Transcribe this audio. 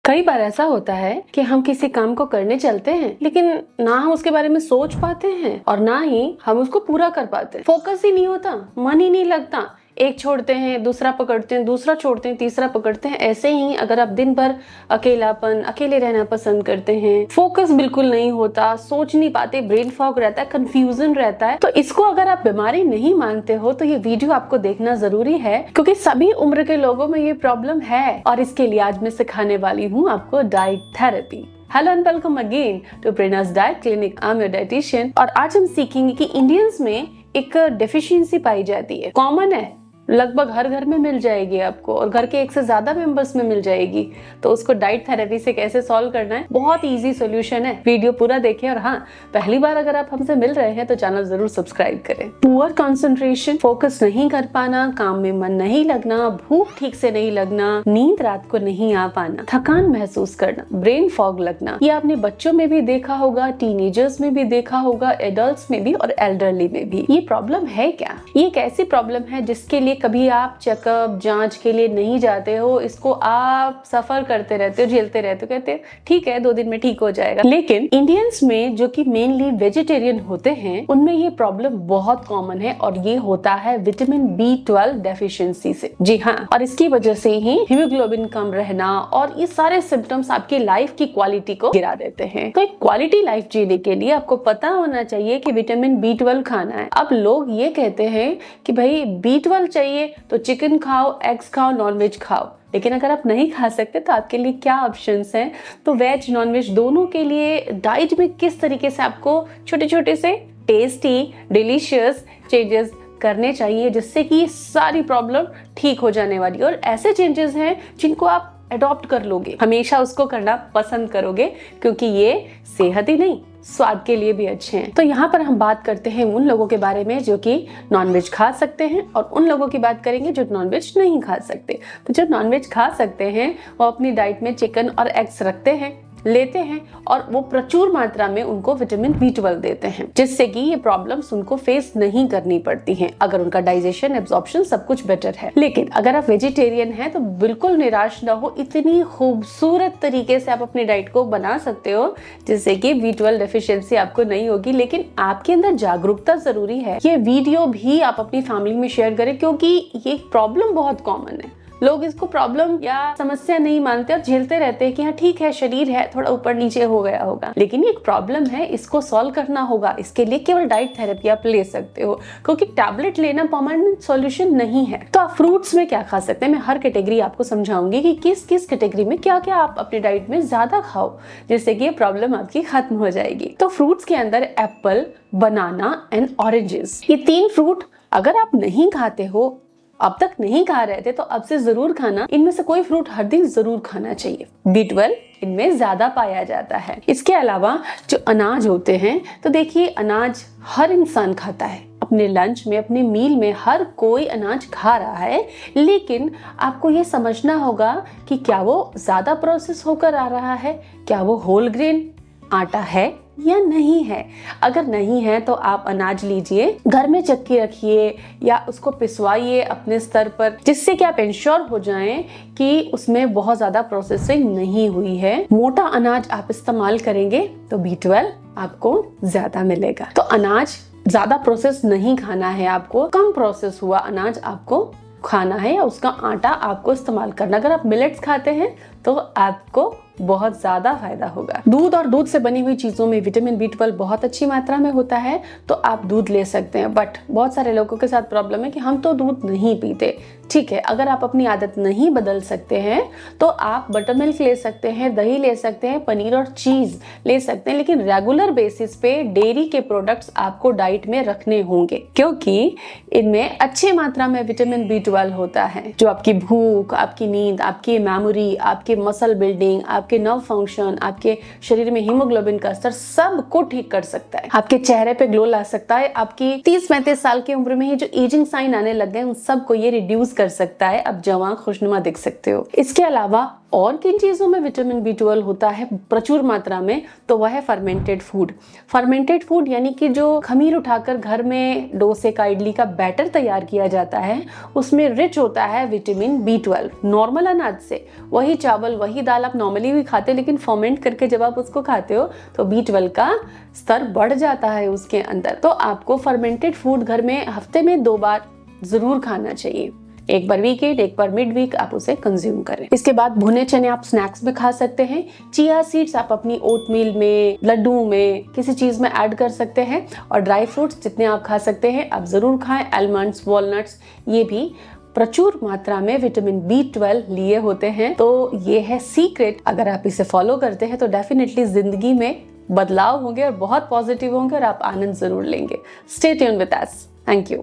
कई बार ऐसा होता है कि हम किसी काम को करने चलते हैं, लेकिन ना हम उसके बारे में सोच पाते हैं और ना ही हम उसको पूरा कर पाते हैं। फोकस ही नहीं होता, मन ही नहीं लगता। एक छोड़ते हैं, दूसरा पकड़ते हैं, दूसरा छोड़ते हैं, तीसरा पकड़ते हैं। ऐसे ही अगर आप दिन भर अकेले रहना पसंद करते हैं, फोकस बिल्कुल नहीं होता, सोच नहीं पाते, ब्रेन फॉग रहता है, कंफ्यूजन रहता है, तो इसको अगर आप बीमारी नहीं मानते हो तो ये वीडियो आपको देखना जरूरी है, क्योंकि सभी उम्र के लोगों में ये प्रॉब्लम है। और इसके लिए आज मैं सिखाने वाली हूँ आपको diet therapy. Hello and welcome again to प्रेरणा's diet clinic. I am your dietitian और आज हम सीखेंगे कि इंडियंस में एक डेफिशिएंसी पाई जाती है, कॉमन है, लगभग हर घर में मिल जाएगी आपको और घर के एक से ज्यादा मेंबर्स में मिल जाएगी। तो उसको डाइट थेरेपी से कैसे सॉल्व करना है, बहुत इजी सॉल्यूशन है। वीडियो पूरा देखें और हाँ, पहली बार अगर आप हमसे मिल रहे हैं तो चैनल जरूर सब्सक्राइब करें। पुअर कंसंट्रेशन, फोकस नहीं कर पाना, काम में मन नहीं लगना, भूख ठीक से नहीं लगना, नींद रात को नहीं आ पाना, थकान महसूस करना, ब्रेन फॉग लगना, ये आपने बच्चों में भी देखा होगा, टीनेजर्स में भी देखा होगा, एडल्ट्स में भी और एल्डरली में भी। ये प्रॉब्लम है क्या? ये एक ऐसी प्रॉब्लम है जिसके लिए कभी आप चेकअप जांच के लिए नहीं जाते हो, इसको आप सफर करते रहते हो, झेलते रहते हो, कहते हो ठीक है 2 दिन में ठीक हो जाएगा। लेकिन इंडियंस में जो कि मेनली वेजिटेरियन होते हैं, उनमें ये प्रॉब्लम बहुत कॉमन है और ये होता है विटामिन B12 डेफिशिएंसी से। जी हाँ, और इसकी वजह से ही हीमोग्लोबिन कम रहना और ये सारे सिम्टम्स आपकी लाइफ की क्वालिटी को गिरा देते हैं। तो एक क्वालिटी लाइफ जीने के लिए आपको पता होना चाहिए कि विटामिन B12 खाना है। अब लोग ये कहते हैं कि भाई B12 चाहिए तो चिकन खाओ, एग्स खाओ, नॉनवेज खाओ। लेकिन अगर आप नहीं खा सकते तो आपके लिए क्या ऑप्शंस हैं? तो वेज नॉनवेज दोनों के लिए डाइट में किस तरीके से आपको छोटे छोटे से टेस्टी डिलीशियस चेंजेस करने चाहिए, जिससे कि सारी प्रॉब्लम ठीक हो जाने वाली। और ऐसे चेंजेस हैं जिनको आप अडॉप्ट कर लोगे, हमेशा उसको करना पसंद करोगे, क्योंकि ये सेहत ही नहीं स्वाद के लिए भी अच्छे हैं। तो यहाँ पर हम बात करते हैं उन लोगों के बारे में जो कि नॉनवेज खा सकते हैं और उन लोगों की बात करेंगे जो नॉनवेज नहीं खा सकते। तो जो नॉनवेज खा सकते हैं वो अपनी डाइट में चिकन और एग्स रखते हैं, लेते हैं और वो प्रचुर मात्रा में उनको विटामिन B12 देते हैं, जिससे कि ये प्रॉब्लम्स उनको फेस नहीं करनी पड़ती हैं, अगर उनका डाइजेशन, एब्जॉर्प्शन सब कुछ बेटर है। लेकिन अगर आप वेजिटेरियन हैं तो बिल्कुल निराश ना हो, इतनी खूबसूरत तरीके से आप अपनी डाइट को बना सकते हो जिससे कि B12 डेफिशिएंसी आपको नहीं होगी। लेकिन आपके अंदर जागरूकता जरूरी है। ये वीडियो भी आप अपनी फैमिली में शेयर करें, क्योंकि ये प्रॉब्लम बहुत कॉमन है। लोग इसको प्रॉब्लम या समस्या नहीं मानते और झेलते रहते हैं कि हाँ ठीक है, शरीर है, थोड़ा ऊपर नीचे हो गया होगा। लेकिन ये एक प्रॉब्लम है, इसको सॉल्व करना होगा। इसके लिए केवल डाइट थेरेपी आप ले सकते हो, क्योंकि टैबलेट लेना परमानेंट सॉल्यूशन नहीं है। तो आप फ्रूट्स में क्या खा सकते हैं, मैं हर कैटेगरी आपको समझाऊंगी कि किस किस कैटेगरी में क्या क्या आप अपनी डाइट में ज्यादा खाओ, जिससे कि ये प्रॉब्लम आपकी खत्म हो जाएगी। तो फ्रूट्स के अंदर एप्पल, बनाना एंड ऑरेंजेस, ये 3 फ्रूट अगर आप नहीं खाते हो, अब तक नहीं खा रहे थे, तो अब से जरूर खाना। इनमें से कोई फ्रूट हर दिन जरूर खाना चाहिए। B12 इनमें ज्यादा पाया जाता है। इसके अलावा जो अनाज होते हैं, तो देखिए अनाज हर इंसान खाता है अपने लंच में, अपने मील में, हर कोई अनाज खा रहा है। लेकिन आपको ये समझना होगा कि क्या वो ज्यादा प्रोसेस होकर आ रहा है, क्या वो होल ग्रेन आटा है या नहीं है। अगर नहीं है तो आप अनाज लीजिए, घर में चक्की रखिए या उसको पिसवाइए अपने स्तर पर, जिससे कि आप इंश्योर हो जाएं कि उसमें बहुत ज्यादा प्रोसेसिंग नहीं हुई है। मोटा अनाज आप इस्तेमाल करेंगे तो B12 आपको ज्यादा मिलेगा। तो अनाज ज्यादा प्रोसेस नहीं खाना है आपको, कम प्रोसेस हुआ अनाज आपको खाना है या उसका आटा आपको इस्तेमाल करना। अगर आप मिलेट्स खाते हैं तो आपको बहुत ज्यादा फायदा होगा। दूध और दूध से बनी हुई चीजों में विटामिन B12 बहुत अच्छी मात्रा में होता है, तो आप दूध ले सकते हैं। बट बहुत सारे लोगों के साथ प्रॉब्लम है कि हम तो दूध नहीं पीते। ठीक है, अगर आप अपनी आदत नहीं बदल सकते हैं तो आप बटर मिल्क ले सकते हैं, दही ले सकते हैं, पनीर और चीज ले सकते हैं। लेकिन रेगुलर बेसिस पे डेयरी के प्रोडक्ट्स आपको डाइट में रखने होंगे, क्योंकि इनमें अच्छी मात्रा में विटामिन B12 होता है, जो आपकी भूख, आपकी नींद, आपकी मेमोरी, आपके मसल बिल्डिंग, आपके नर्व फंक्शन, आपके शरीर में हीमोग्लोबिन का स्तर, सब को ठीक कर सकता है। आपके चेहरे पे ग्लो ला सकता है। आपकी 30-35 साल की उम्र में ही जो एजिंग साइन आने लग गए, उन सब को ये रिड्यूस कर सकता है। अब जवान खुशनुमा दिख सकते हो। इसके अलावा और किन चीज़ों में विटामिन B12 होता है प्रचुर मात्रा में, तो वह है फर्मेंटेड फूड। फर्मेंटेड फूड यानी कि जो खमीर उठाकर घर में डोसे का, इडली का बैटर तैयार किया जाता है, उसमें रिच होता है विटामिन B12। नॉर्मल अनाज से वही चावल, वही दाल आप नॉर्मली भी खाते हैं, लेकिन फर्मेंट करके जब आप उसको खाते हो तो B12 का स्तर बढ़ जाता है उसके अंदर। तो आपको फर्मेंटेड फूड घर में हफ्ते में 2 बार जरूर खाना चाहिए, एक बार वीकेंड, एक बार मिड वीक आप उसे कंज्यूम करें। इसके बाद भुने चने आप स्नैक्स में खा सकते हैं। चिया सीड्स आप अपनी ओटमील में, लड्डू में, किसी चीज में ऐड कर सकते हैं। और ड्राई फ्रूट्स जितने आप खा सकते हैं आप जरूर खाएं। आलमंड्स, वॉलनट्स, ये भी प्रचुर मात्रा में विटामिन B12 लिए होते हैं। तो ये है सीक्रेट। अगर आप इसे फॉलो करते हैं तो डेफिनेटली जिंदगी में बदलाव होंगे और बहुत पॉजिटिव होंगे और आप आनंद जरूर लेंगे। Stay tuned with us. Thank you.